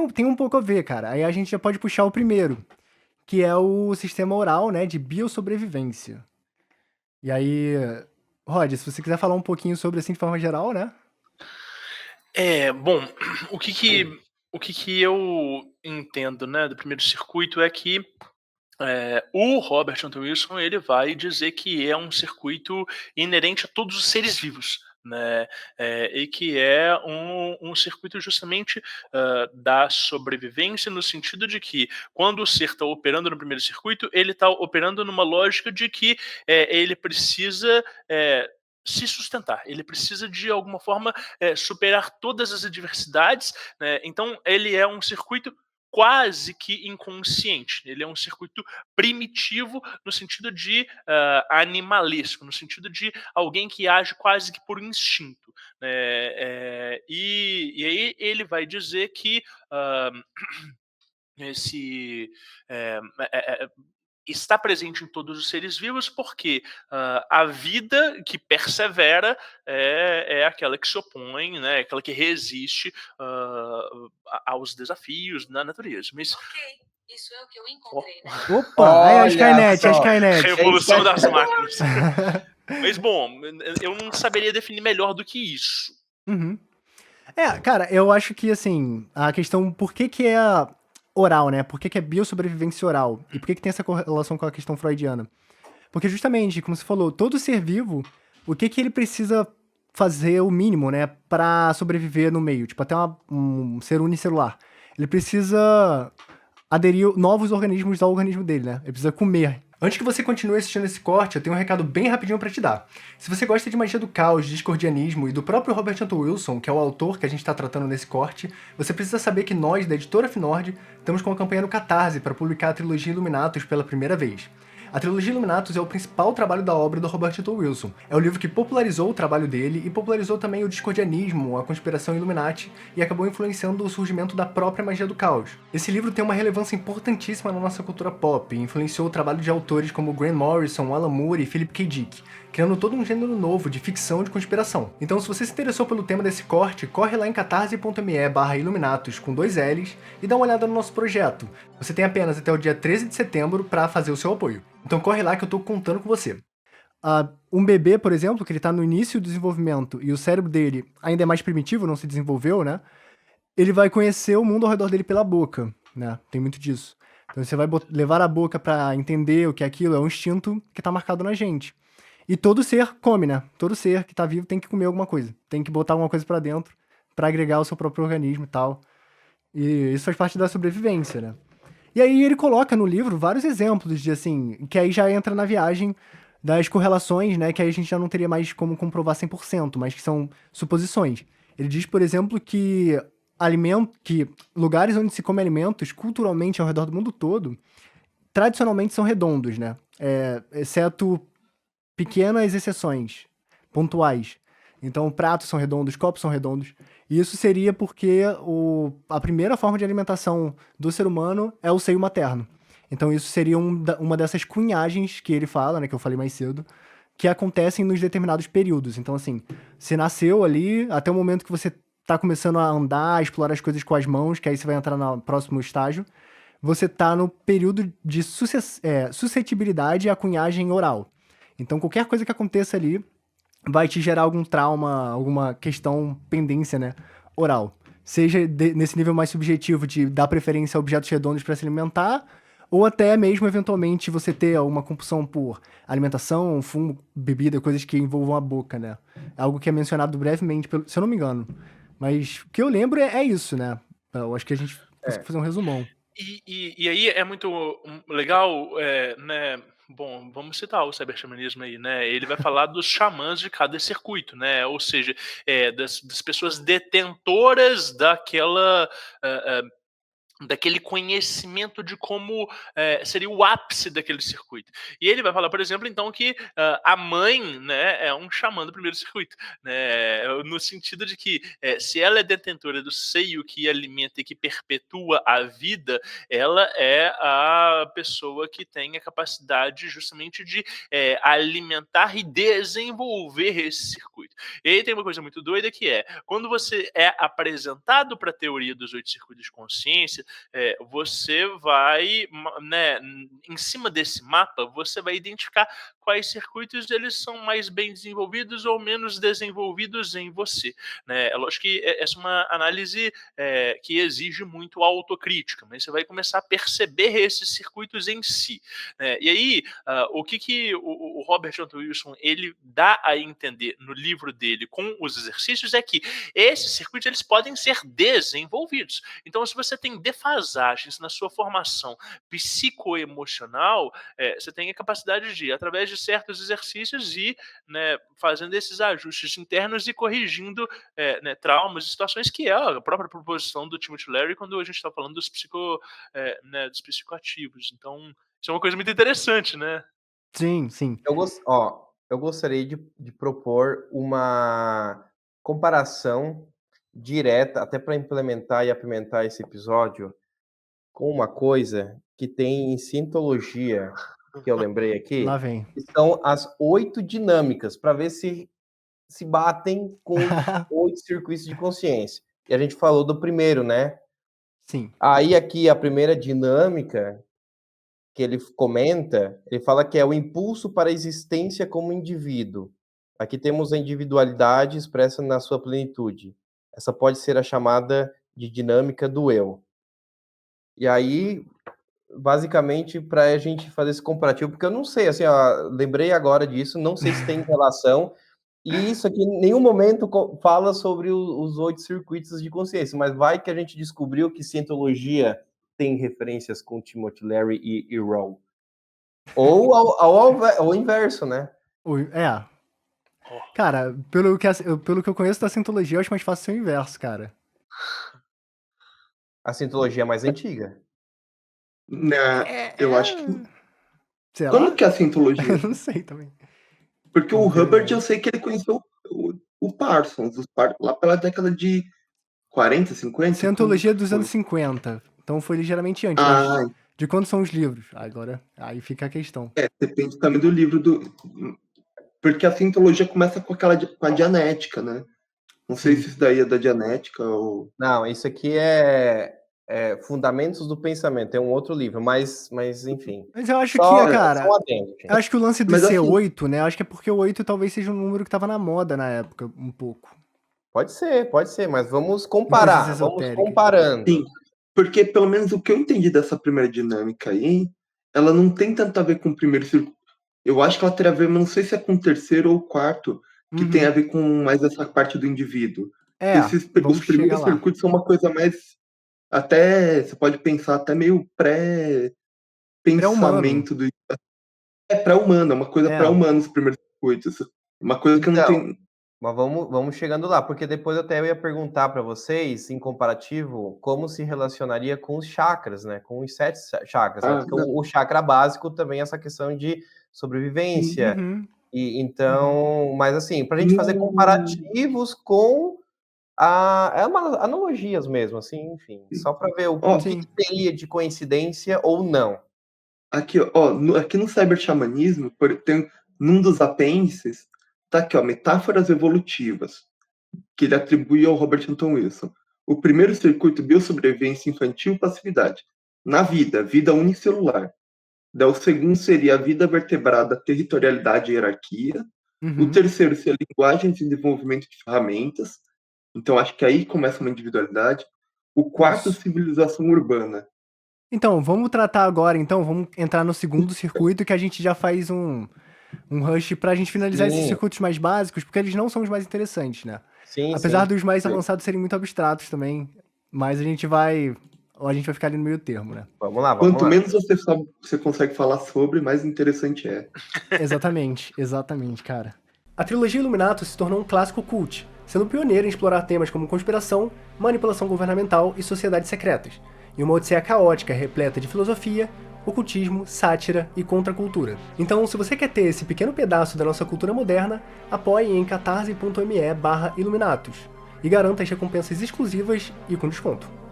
tem um pouco a ver, cara. Aí a gente já pode puxar o primeiro, que é o sistema oral, né, de biossobrevivência. E aí, Rod, se você quiser falar um pouquinho sobre, assim, de forma geral, né? Bom, o que que, o que que eu entendo, né, do primeiro circuito é que o Robert Anton Wilson ele vai dizer que é um circuito inerente a todos os seres vivos, né, e que é um circuito justamente da sobrevivência, no sentido de que quando o ser está operando no primeiro circuito, ele está operando numa lógica de que ele precisa se sustentar, ele precisa de alguma forma superar todas as adversidades, né? Então ele é um circuito quase que inconsciente. Ele é um circuito primitivo no sentido de animalesco, no sentido de alguém que age quase que por instinto. Né? E aí ele vai dizer que esse é, é, é, está presente em todos os seres vivos porque a vida que persevera é aquela que se opõe, né, aquela que resiste aos desafios da natureza. Mas Ok, isso é o que eu encontrei, né? Opa, aí a Olha Skynet, a só. Skynet. revolução das máquinas. Mas bom, eu não saberia definir melhor do que isso. Uhum. Cara, eu acho que, assim, a questão por que que é oral, né? Por que que é biossobrevivência oral? E por que que tem essa correlação com a questão freudiana? Porque justamente, como você falou, todo ser vivo, o que que ele precisa fazer o mínimo, né, pra sobreviver no meio? Tipo, até um ser unicelular. Ele precisa aderir novos organismos ao organismo dele, né? Ele precisa comer. Antes que você continue assistindo esse corte, eu tenho um recado bem rapidinho pra te dar. Se você gosta de magia do caos, discordianismo e do próprio Robert Anton Wilson, que é o autor que a gente tá tratando nesse corte, você precisa saber que nós, da editora Finord, estamos com uma campanha no Catarse para publicar a trilogia Illuminatus pela primeira vez. A trilogia Illuminatus é o principal trabalho da obra do Robert Anton Wilson. É o livro que popularizou o trabalho dele e popularizou também o discordianismo, a conspiração Illuminati e acabou influenciando o surgimento da própria magia do caos. Esse livro tem uma relevância importantíssima na nossa cultura pop e influenciou o trabalho de autores como Grant Morrison, Alan Moore e Philip K. Dick, criando todo um gênero novo de ficção de conspiração. Então, se você se interessou pelo tema desse corte, corre lá em catarse.me/Illuminatus com 2 L's e dá uma olhada no nosso projeto. Você tem apenas até o dia 13 de setembro para fazer o seu apoio. Então corre lá que eu tô contando com você. Um bebê, por exemplo, que ele tá no início do desenvolvimento e o cérebro dele ainda é mais primitivo, não se desenvolveu, né? Ele vai conhecer o mundo ao redor dele pela boca, né? Tem muito disso. Então você vai levar a boca pra entender o que é aquilo, é um instinto que tá marcado na gente. E todo ser come, né? Todo ser que tá vivo tem que comer alguma coisa. Tem que botar alguma coisa pra dentro pra agregar o seu próprio organismo e tal. E isso faz parte da sobrevivência, né? E aí ele coloca no livro vários exemplos de, assim, que aí já entra na viagem das correlações, né, que aí a gente já não teria mais como comprovar 100%, mas que são suposições. Ele diz, por exemplo, que lugares onde se come alimentos culturalmente ao redor do mundo todo, tradicionalmente são redondos, né? Exceto pequenas exceções, pontuais. Então, pratos são redondos, copos são redondos. E isso seria porque a primeira forma de alimentação do ser humano é o seio materno. Então, isso seria uma dessas cunhagens que ele fala, né, que eu falei mais cedo, que acontecem nos determinados períodos. Então, assim, você nasceu ali, até o momento que você tá começando a andar, a explorar as coisas com as mãos, que aí você vai entrar no próximo estágio, você tá no período de suscetibilidade à cunhagem oral. Então, qualquer coisa que aconteça ali vai te gerar algum trauma, alguma questão, pendência, né, oral. Seja nesse nível mais subjetivo de dar preferência a objetos redondos para se alimentar, ou até mesmo, eventualmente, você ter alguma compulsão por alimentação, fumo, bebida, coisas que envolvam a boca, né? Algo que é mencionado brevemente, se eu não me engano. Mas o que eu lembro é isso, né? Eu acho que a gente conseguiu fazer um resumão. E aí é muito legal, né? Bom, vamos citar o cyberxamanismo aí, né? Ele vai falar dos xamãs de cada circuito, né? Ou seja, das pessoas detentoras daquela daquele conhecimento de como seria o ápice daquele circuito. E ele vai falar, por exemplo, então, que a mãe, né, é um xamã do primeiro circuito, né, no sentido de que se ela é detentora do seio que alimenta e que perpetua a vida, ela é a pessoa que tem a capacidade justamente de alimentar e desenvolver esse circuito. E aí tem uma coisa muito doida que quando você é apresentado para a teoria dos 8 circuitos de consciência, você vai, né, em cima desse mapa, você vai identificar quais circuitos eles são mais bem desenvolvidos ou menos desenvolvidos em você. Né? É lógico que essa é uma análise que exige muito autocrítica, mas você vai começar a perceber esses circuitos em si. Né? E aí, o que o Robert Anton Wilson ele dá a entender no livro dele com os exercícios é que esses circuitos eles podem ser desenvolvidos. Então, se você tem defasagens na sua formação psicoemocional, você tem a capacidade de, através de certos exercícios, ir, né, fazendo esses ajustes internos e corrigindo né, traumas e situações, que é a própria proposição do Timothy Leary quando a gente está falando dos, né, dos psicoativos. Então, isso é uma coisa muito interessante, né? Sim, sim. Eu gostaria de propor uma comparação direta, até para implementar e apimentar esse episódio, com uma coisa que tem em Cientologia, que eu lembrei aqui, Lá vem. que são as 8 dinâmicas, para ver se batem com os 8 circuitos de consciência. E a gente falou do primeiro, né? Sim. Aí aqui a primeira dinâmica que ele comenta, ele fala que é o impulso para a existência como indivíduo. Aqui temos a individualidade expressa na sua plenitude. Essa pode ser a chamada de dinâmica do eu. E aí, basicamente, para a gente fazer esse comparativo, porque eu não sei, assim, ó, lembrei agora disso, não sei se tem relação, e isso aqui em nenhum momento fala sobre os 8 circuitos de consciência, mas vai que a gente descobriu que Cientologia tem referências com Timothy Leary e Rowe. Ou ao inverso, né? Cara, pelo que eu conheço da Cientologia, eu acho mais fácil ser o inverso, cara. A Cientologia é mais antiga. Eu acho que... Será? Quando que é a Cientologia? Eu não sei também. Porque o Hubbard, eu sei que ele conheceu o Parsons, lá pela década de 40, 50. Cientologia dos anos 50. Então foi ligeiramente antes. De quando são os livros? Agora, aí fica a questão. Depende também do livro Porque a Cientologia começa com a Dianética, né? Não sei se isso daí é da Dianética ou... Não, isso aqui é Fundamentos do Pensamento, é um outro livro, mas enfim. Mas eu acho que, cara, eu acho que o lance do ser 8, né? Eu acho que é porque o 8 talvez seja um número que tava na moda na época, um pouco. Pode ser, mas vamos comparar, vamos comparando. Sim, porque pelo menos o que eu entendi dessa primeira dinâmica aí, ela não tem tanto a ver com o primeiro circuito. Eu acho que ela teria a ver, mas não sei se é com o terceiro ou o quarto, que tem a ver com mais essa parte do indivíduo. Os primeiros circuitos são uma coisa mais... Até, você pode pensar, até meio pré-pensamento do... pré-humano, é uma coisa pré-humana os primeiros circuitos. Uma coisa que não tem... Mas vamos chegando lá, porque depois até eu ia perguntar para vocês, em comparativo, como se relacionaria com os chakras, né? Com os 7 chakras. Porque o chakra básico também é essa questão de sobrevivência. E então, mas assim, para a gente fazer comparativos com analogias mesmo, assim, enfim, só para ver o que teria de coincidência ou não. Aqui, aqui no cyberxamanismo, tem num dos apêndices, tá aqui, metáforas evolutivas, que ele atribui ao Robert Anton Wilson. O primeiro circuito, biosobrevivência infantil e passividade. Na vida unicelular. Daí o segundo seria a vida vertebrada, territorialidade e hierarquia. O terceiro seria linguagem de desenvolvimento de ferramentas. Então, acho que aí começa uma individualidade. O quarto, civilização urbana. Então, vamos tratar agora, vamos entrar no segundo circuito, que a gente já faz um rush pra gente finalizar esses circuitos mais básicos, porque eles não são os mais interessantes, né? Apesar dos mais avançados serem muito abstratos também, mas a gente vai ficar ali no meio termo, né? Vamos lá. Quanto menos você consegue falar sobre, mais interessante é. Exatamente, cara. A trilogia Illuminato se tornou um clássico cult, sendo pioneira em explorar temas como conspiração, manipulação governamental e sociedades secretas. e uma odisseia caótica repleta de filosofia, ocultismo, sátira e contracultura. Então, se você quer ter esse pequeno pedaço da nossa cultura moderna, apoie em catarse.me/iluminatus e garanta as recompensas exclusivas e com desconto.